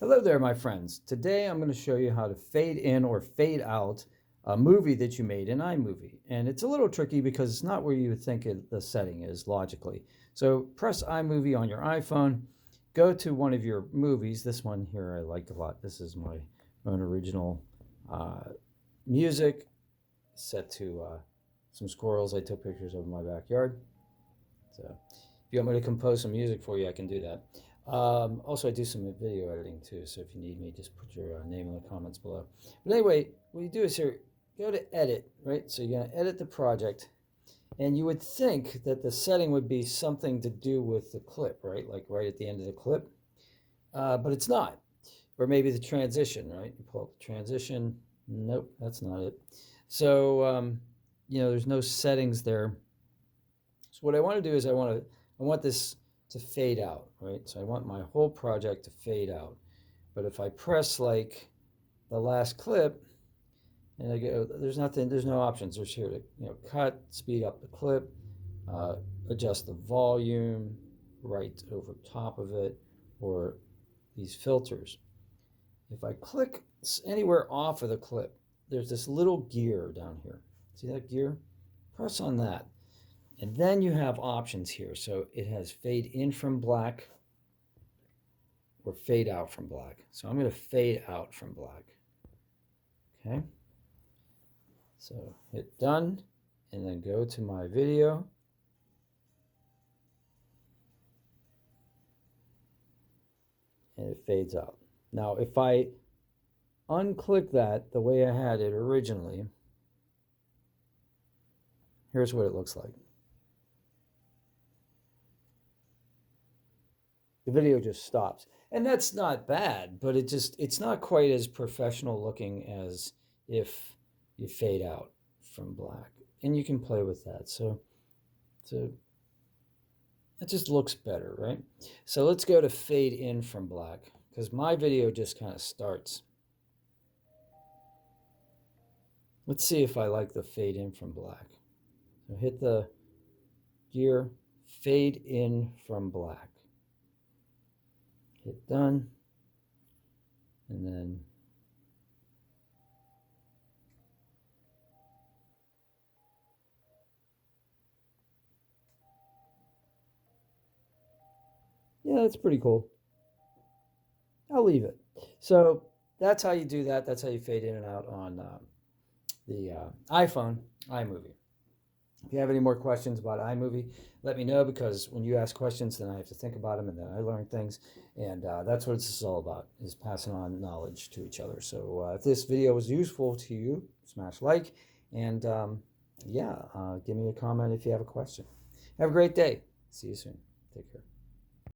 Hello there, my friends. Today I'm going to show you how to fade in or fade out a movie that you made in iMovie. And it's a little tricky because it's not where you would think the setting is logically. So press iMovie on your iPhone, go to one of your movies. This one here I like a lot. This is my own original music set to some squirrels I took pictures of in my backyard. So if you want me to compose some music for you, I can do that. Also, I do some video editing too, so if you need me, just put your name in the comments below. But anyway, what you do is here, go to edit, right? So you're going to edit the project, and you would think that the setting would be something to do with the clip, right? Like right at the end of the clip, but it's not. Or maybe the transition, right? You pull up the transition. Nope, that's not it. So, there's no settings there. So what I want to do is I want this to fade out, right? So I want my whole project to fade out. But if I press like the last clip and I go, there's no options. There's here to cut, speed up the clip, adjust the volume right over top of it, or these filters. If I click anywhere off of the clip, there's this little gear down here. See that gear? Press on that. And then you have options here. So it has fade in from black or fade out from black. So I'm going to fade out from black. Okay. So hit done and then go to my video. And it fades out. Now, if I unclick that the way I had it originally, here's what it looks like. The video just stops. And that's not bad, but it's not quite as professional looking as if you fade out from black. And you can play with that. So it just looks better, right? So let's go to fade in from black, because my video just kind of starts. Let's see if I like the fade in from black. So hit the gear, fade in from black. Hit done, and then yeah, that's pretty cool. I'll leave it. So that's how you do that. That's how you fade in and out on the iPhone iMovie. If you have any more questions about iMovie, let me know, because when you ask questions, then I have to think about them, and then I learn things. And that's what this is all about, is passing on knowledge to each other. So if this video was useful to you, smash like. And give me a comment if you have a question. Have a great day. See you soon. Take care.